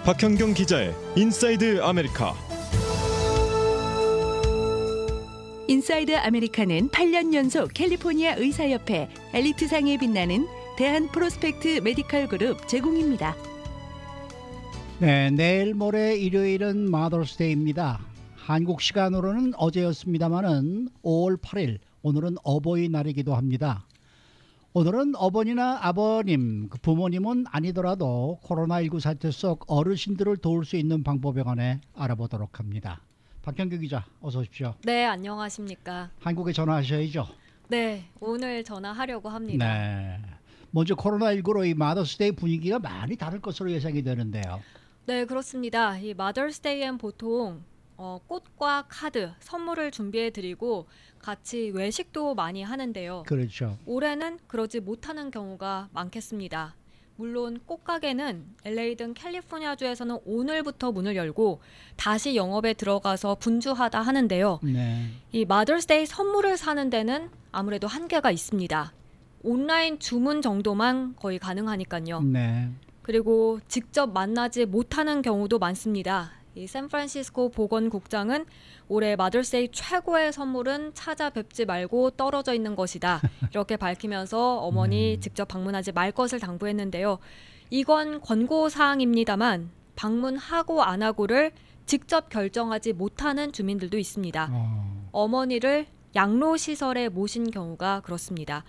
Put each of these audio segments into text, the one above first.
박현경 기자의 인사이드 아메리카. 인사이드 아메리카는 8년 연속 캘리포니아 의사협회 엘리트상에 빛나는 대한 프로스펙트 메디컬 그룹 제공입니다. 네, 내일 모레 일요일은 마더스데이입니다. 한국 시간으로는 어제였습니다마는 5월 8일 오늘은 어버이날이기도 합니다. 오늘은 어머니나 아버님, 부모님은 아니더라도 코로나19 사태 속 어르신들을 도울 수 있는 방법에 관해 알아보도록 합니다. 박현규 기자, 어서 오십시오. 네, 안녕하십니까. 한국에 전화하셔야죠. 네, 오늘 전화하려고 합니다. 네, 먼저 코로나19로 이 마더스데이 분위기가 많이 다를 것으로 예상이 되는데요. 네, 그렇습니다. 이 마더스데이엔 보통 꽃과 카드, 선물을 준비해드리고 같이 외식도 많이 하는데요. 그렇죠. 올해는 그러지 못하는 경우가 많겠습니다. 물론 꽃가게는 LA 등 캘리포니아주에서는 오늘부터 문을 열고 다시 영업에 들어가서 분주하다 하는데요. 네. 이 마더스데이 선물을 사는 데는 아무래도 한계가 있습니다. 온라인 주문 정도만 거의 가능하니까요. 네. 그리고 직접 만나지 못하는 경우도 많습니다. 이 샌프란시스코 보건국장은 올해 마더스데이 최고의 선물은 찾아뵙지 말고 떨어져 있는 것이다. 이렇게 밝히면서 어머니 직접 방문하지 말 것을 당부했는데요. 이건 권고사항입니다만 방문하고 안 하고를 직접 결정하지 못하는 주민들도 있습니다. 어머니를 양로시설에 모신 경우가 그렇습니다.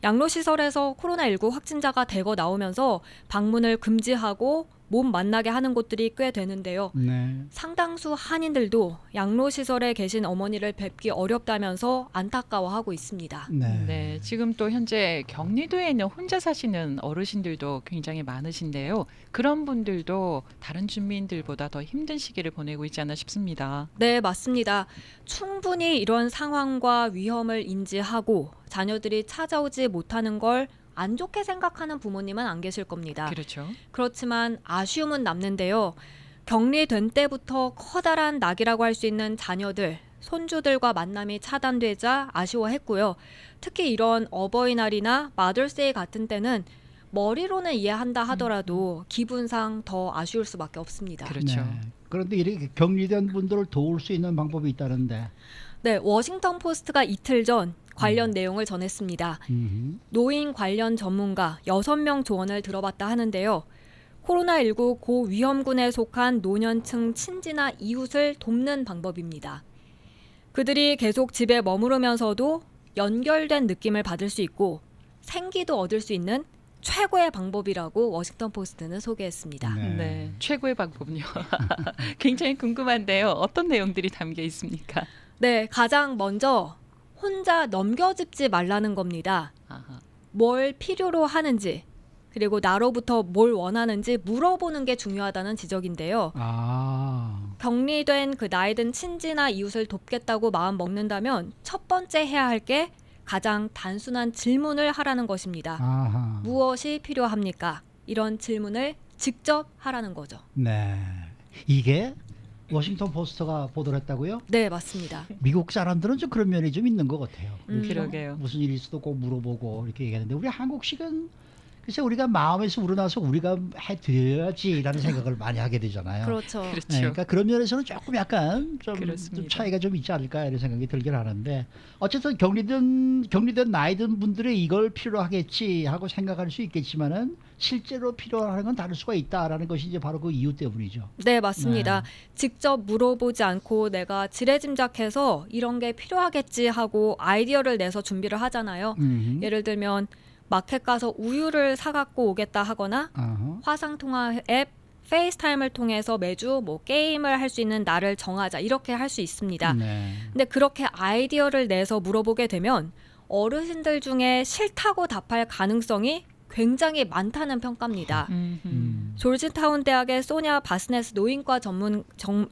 양로시설에서 코로나19 확진자가 대거 나오면서 방문을 금지하고 몸 만나게 하는 곳들이 꽤 되는데요. 네. 상당수 한인들도 양로시설에 계신 어머니를 뵙기 어렵다면서 안타까워하고 있습니다. 네, 지금 또 현재 격리도에 있는 혼자 사시는 어르신들도 굉장히 많으신데요. 그런 분들도 다른 주민들보다 더 힘든 시기를 보내고 있지 않나 싶습니다. 네, 맞습니다. 충분히 이런 상황과 위험을 인지하고 자녀들이 찾아오지 못하는 걸 안 좋게 생각하는 부모님은 안 계실 겁니다. 그렇죠. 그렇지만 아쉬움은 남는데요. 격리된 때부터 커다란 낙이라고 할 수 있는 자녀들, 손주들과 만남이 차단되자 아쉬워했고요. 특히 이런 어버이날이나 마더스데이 같은 때는 머리로는 이해한다 하더라도 기분상 더 아쉬울 수밖에 없습니다. 그렇죠. 네. 그런데 이렇게 격리된 분들을 도울 수 있는 방법이 있다는데. 네, 워싱턴 포스트가 이틀 전 관련 내용을 전했습니다. 노인 관련 전문가 6명 조언을 들어봤다 하는데요. 코로나19 고위험군에 속한 노년층 친지나 이웃을 돕는 방법입니다. 그들이 계속 집에 머무르면서도 연결된 느낌을 받을 수 있고 생기도 얻을 수 있는 최고의 방법이라고 워싱턴 포스트는 소개했습니다. 네, 최고의 방법은요. 굉장히 궁금한데요. 어떤 내용들이 담겨 있습니까? 네, 가장 먼저 혼자 넘겨짚지 말라는 겁니다. 아하. 뭘 필요로 하는지 그리고 나로부터 뭘 원하는지 물어보는 게 중요하다는 지적인데요. 격리된 그 나이든 친지나 이웃을 돕겠다고 마음 먹는다면 첫 번째 해야 할 게 가장 단순한 질문을 하라는 것입니다. 아하. 무엇이 필요합니까? 이런 질문을 직접 하라는 거죠. 네. 이게 워싱턴 포스트가 보도를 했다고요? 네, 맞습니다. 미국 사람들은 좀 그런 면이 좀 있는 것 같아요. 그러게요. 무슨 일이 있어도 꼭 물어보고 이렇게 얘기하는데 우리 한국식은 글쎄 우리가 마음에서 우러나서 우리가 해드려야지라는 생각을 많이 하게 되잖아요. 그렇죠. 네, 그렇죠. 그러니까 그런 면에서는 조금 약간 좀 그렇습니다. 차이가 좀 있지 않을까 이런 생각이 들긴 하는데 어쨌든 격리된 나이든 분들이 이걸 필요로 하겠지 하고 생각할 수 있겠지만은 실제로 필요하는 건 다를 수가 있다라는 것이 이제 바로 그 이유 때문이죠. 네, 맞습니다. 네. 직접 물어보지 않고 내가 지레짐작해서 이런 게 필요하겠지 하고 아이디어를 내서 준비를 하잖아요. 예를 들면 마켓 가서 우유를 사갖고 오겠다 하거나 화상통화 앱 페이스타임을 통해서 매주 뭐 게임을 할 수 있는 날을 정하자 이렇게 할 수 있습니다. 네. 근데 그렇게 아이디어를 내서 물어보게 되면 어르신들 중에 싫다고 답할 가능성이 굉장히 많다는 평가입니다. 조지타운 대학의 소냐 바스네스 노인과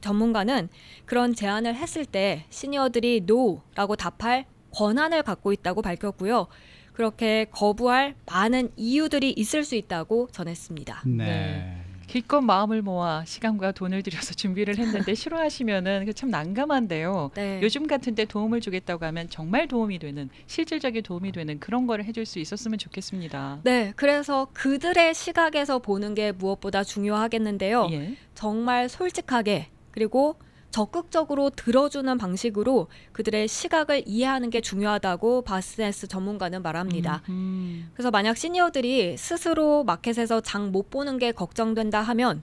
전문가는 그런 제안을 했을 때 시니어들이 NO라고 답할 권한을 갖고 있다고 밝혔고요. 그렇게 거부할 많은 이유들이 있을 수 있다고 전했습니다. 네. 기껏 마음을 모아 시간과 돈을 들여서 준비를 했는데 싫어하시면은 참 난감한데요. 네. 요즘 같은데 도움을 주겠다고 하면 정말 도움이 되는 실질적인 도움이 되는 그런 거를 해줄 수 있었으면 좋겠습니다. 네, 그래서 그들의 시각에서 보는 게 무엇보다 중요하겠는데요. 예. 정말 솔직하게 그리고 적극적으로 들어주는 방식으로 그들의 시각을 이해하는 게 중요하다고 바스네스 전문가는 말합니다. 그래서 만약 시니어들이 스스로 마켓에서 장 못 보는 게 걱정된다 하면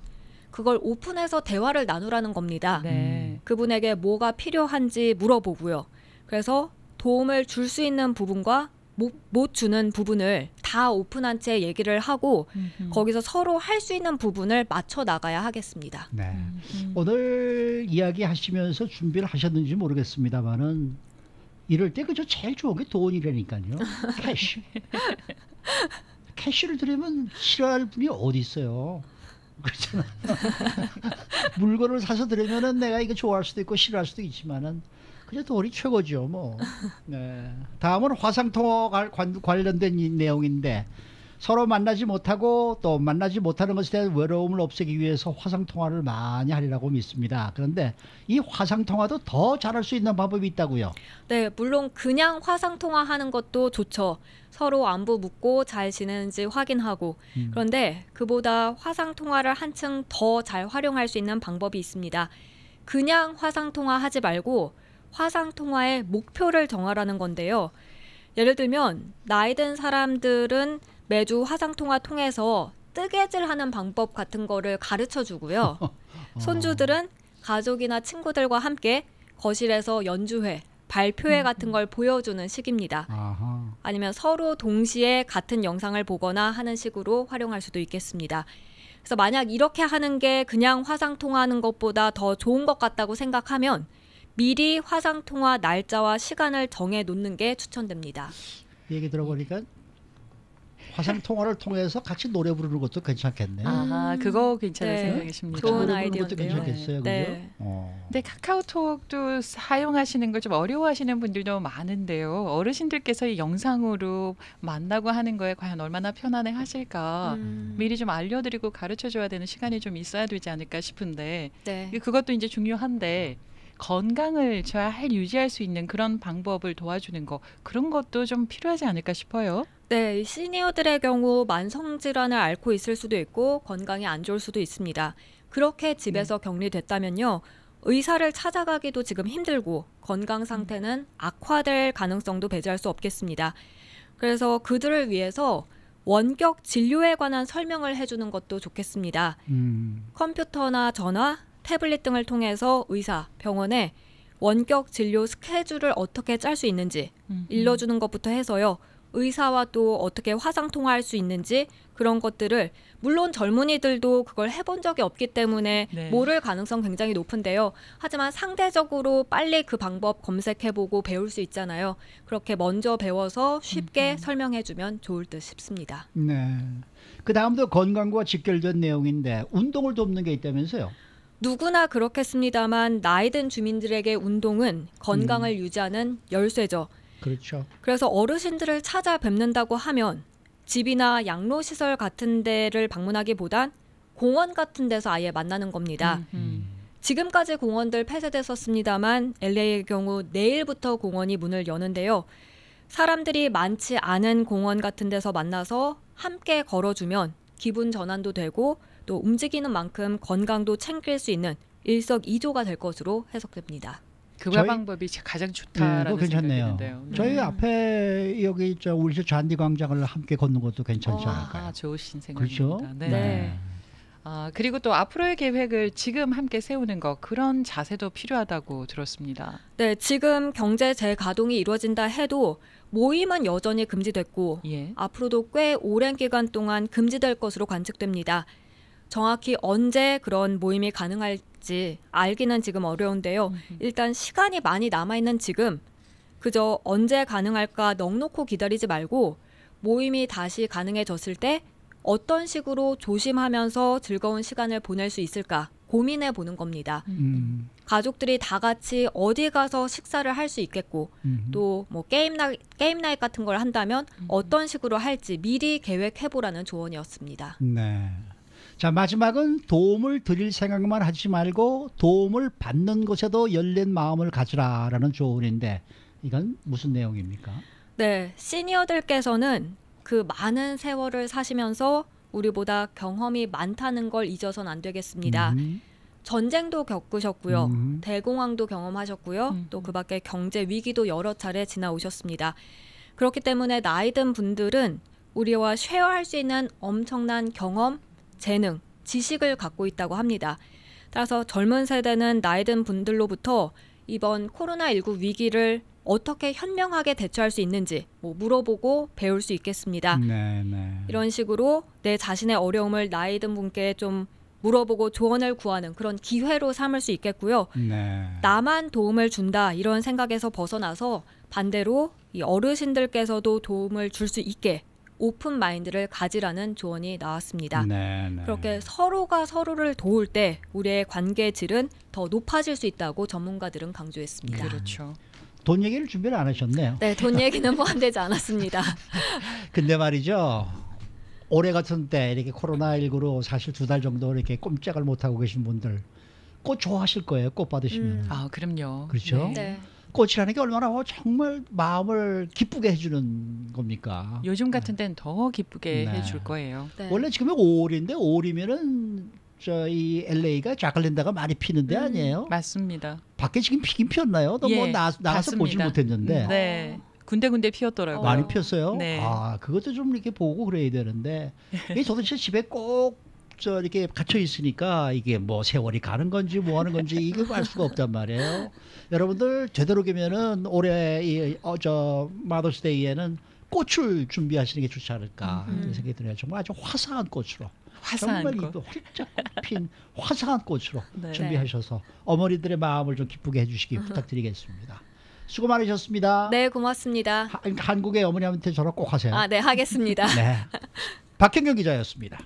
그걸 오픈해서 대화를 나누라는 겁니다. 네. 그분에게 뭐가 필요한지 물어보고요. 그래서 도움을 줄 수 있는 부분과 못 주는 부분을 다 오픈한 채 얘기를 하고 거기서 서로 할 수 있는 부분을 맞춰 나가야 하겠습니다. 네. 오늘 이야기하시면서 준비를 하셨는지 모르겠습니다만은 이럴 때 그저 제일 좋은 게 돈이라니까요. 캐시. 캐시를 드리면 싫어할 분이 어디 있어요. 그렇잖아. 물건을 사서 드리면은 내가 이거 좋아할 수도 있고 싫어할 수도 있지만은 그냥 돈이 최고죠, 뭐. 네. 다음은 화상통화 관련된 이 내용인데 서로 만나지 못하고 또 만나지 못하는 것에 대한 외로움을 없애기 위해서 화상통화를 많이 하리라고 믿습니다. 그런데 이 화상통화도 더 잘할 수 있는 방법이 있다고요? 네, 물론 그냥 화상통화하는 것도 좋죠. 서로 안부 묻고 잘 지내는지 확인하고. 그런데 그보다 화상통화를 한층 더 잘 활용할 수 있는 방법이 있습니다. 그냥 화상통화하지 말고 화상통화의 목표를 정하라는 건데요. 예를 들면 나이 든 사람들은 매주 화상통화 통해서 뜨개질하는 방법 같은 거를 가르쳐 주고요. 손주들은 가족이나 친구들과 함께 거실에서 연주회, 발표회 같은 걸 보여주는 식입니다. 아하. 아니면 서로 동시에 같은 영상을 보거나 하는 식으로 활용할 수도 있겠습니다. 그래서 만약 이렇게 하는 게 그냥 화상통화하는 것보다 더 좋은 것 같다고 생각하면 미리 화상통화 날짜와 시간을 정해 놓는 게 추천됩니다. 얘기 들어보니까 화상통화를 통해서 같이 노래 부르는 것도 괜찮겠네요. 아, 그거 괜찮은 네. 생각이십니다. 좋은 노래 부르는 아이디어인데요. 것도 괜찮겠어요. 네. 그죠? 네. 근데 카카오톡도 사용하시는 걸 좀 어려워하시는 분들도 많은데요. 어르신들께서 이 영상으로 만나고 하는 거에 과연 얼마나 편안해 하실까 미리 좀 알려드리고 가르쳐줘야 되는 시간이 좀 있어야 되지 않을까 싶은데 네. 그것도 이제 중요한데 건강을 잘 유지할 수 있는 그런 방법을 도와주는 거 그런 것도 좀 필요하지 않을까 싶어요. 네, 시니어들의 경우 만성질환을 앓고 있을 수도 있고 건강이 안 좋을 수도 있습니다. 그렇게 집에서 격리됐다면요. 의사를 찾아가기도 지금 힘들고 건강 상태는 악화될 가능성도 배제할 수 없겠습니다. 그래서 그들을 위해서 원격 진료에 관한 설명을 해주는 것도 좋겠습니다. 컴퓨터나 전화, 태블릿 등을 통해서 의사, 병원에 원격 진료 스케줄을 어떻게 짤 수 있는지 일러주는 것부터 해서요. 의사와 또 어떻게 화상통화할 수 있는지 그런 것들을 물론 젊은이들도 그걸 해본 적이 없기 때문에 네. 모를 가능성 굉장히 높은데요. 하지만 상대적으로 빨리 그 방법 검색해보고 배울 수 있잖아요. 그렇게 먼저 배워서 쉽게 설명해주면 좋을 듯 싶습니다. 네. 그 다음도 건강과 직결된 내용인데 운동을 돕는 게 있다면서요? 누구나 그렇겠습니다만 나이 든 주민들에게 운동은 건강을 유지하는 열쇠죠. 그렇죠. 그래서 어르신들을 찾아뵙는다고 하면 집이나 양로시설 같은 데를 방문하기보단 공원 같은 데서 아예 만나는 겁니다. 지금까지 공원들 폐쇄됐었습니다만 LA의 경우 내일부터 공원이 문을 여는데요. 사람들이 많지 않은 공원 같은 데서 만나서 함께 걸어주면 기분 전환도 되고 또 움직이는 만큼 건강도 챙길 수 있는 일석이조가 될 것으로 해석됩니다. 그 저희- 방법이 가장 좋다라는 그거 생각이 괜찮네요. 드는데요. 저희 앞에 여기 저 울시 잔디광장을 함께 걷는 것도 괜찮지 않을까요? 아, 좋으신 그렇죠? 생각입니다. 네. 아, 그리고 또 앞으로의 계획을 지금 함께 세우는 거 그런 자세도 필요하다고 들었습니다. 네, 지금 경제 재가동이 이루어진다 해도 모임은 여전히 금지됐고 예. 앞으로도 꽤 오랜 기간 동안 금지될 것으로 관측됩니다. 정확히 언제 그런 모임이 가능할지 알기는 지금 어려운데요. 일단 시간이 많이 남아있는 지금 그저 언제 가능할까 넋놓고 기다리지 말고 모임이 다시 가능해졌을 때 어떤 식으로 조심하면서 즐거운 시간을 보낼 수 있을까 고민해 보는 겁니다. 가족들이 다 같이 어디 가서 식사를 할 수 있겠고 또 뭐 게임 나잇 같은 걸 한다면 어떤 식으로 할지 미리 계획해 보라는 조언이었습니다. 네. 자, 마지막은 도움을 드릴 생각만 하지 말고 도움을 받는 것에도 열린 마음을 가지라라는 조언인데 이건 무슨 내용입니까? 네, 시니어들께서는 그 많은 세월을 사시면서 우리보다 경험이 많다는 걸 잊어선 안 되겠습니다. 전쟁도 겪으셨고요. 대공황도 경험하셨고요. 또 그 밖에 경제 위기도 여러 차례 지나오셨습니다. 그렇기 때문에 나이 든 분들은 우리와 쉐어할 수 있는 엄청난 경험, 재능, 지식을 갖고 있다고 합니다. 따라서 젊은 세대는 나이 든 분들로부터 이번 코로나19 위기를 어떻게 현명하게 대처할 수 있는지 물어보고 배울 수 있겠습니다. 네, 네. 이런 식으로 내 자신의 어려움을 나이 든 분께 좀 물어보고 조언을 구하는 그런 기회로 삼을 수 있겠고요. 네. 나만 도움을 준다 이런 생각에서 벗어나서 반대로 이 어르신들께서도 도움을 줄 수 있게 오픈 마인드를 가지라는 조언이 나왔습니다. 네, 네. 그렇게 서로가 서로를 도울 때 우리의 관계의 질은 더 높아질 수 있다고 전문가들은 강조했습니다. 그렇죠. 돈 얘기를 준비를 안 하셨네요. 네, 돈 얘기는 포함되지 않았습니다. 근데 말이죠. 올해 같은 때 이렇게 코로나19로 사실 2달 정도 이렇게 꼼짝을 못하고 계신 분들 꽃 좋아하실 거예요. 꽃 받으시면. 아, 그럼요. 그렇죠? 네. 네. 꽃이라는 게 얼마나 정말 마음을 기쁘게 해주는 겁니까? 요즘 같은 때는 더 기쁘게 네. 해줄 거예요. 네. 원래 지금은 5월인데 5월이면은 저희 LA가 자클린다가 많이 피는데 아니에요? 맞습니다. 밖에 지금 피긴 피었나요? 너 뭐 예, 나가서 보질 봤습니다. 못했는데 네. 군데군데 피었더라고요. 많이 피었어요. 네. 아, 그것도 좀 이렇게 보고 그래야 되는데 이게 도대체 집에 꼭 이렇게 갇혀 있으니까 이게 뭐 세월이 가는 건지 뭐 하는 건지 이게 알 수가 없단 말이에요. 여러분들 되도록이면은 올해 저 마더스데이에는 꽃을 준비하시는 게 좋지 않을까 이런 생각이 드네요. 정말 아주 화사한 꽃으로. 화사한 정말 거. 활짝 핀 화사한 꽃으로 네. 준비하셔서 어머니들의 마음을 좀 기쁘게 해주시기 부탁드리겠습니다. 수고 많으셨습니다. 네, 고맙습니다. 한국의 어머니한테 전화 꼭 하세요. 아, 네, 하겠습니다. 네. 박현경 기자였습니다.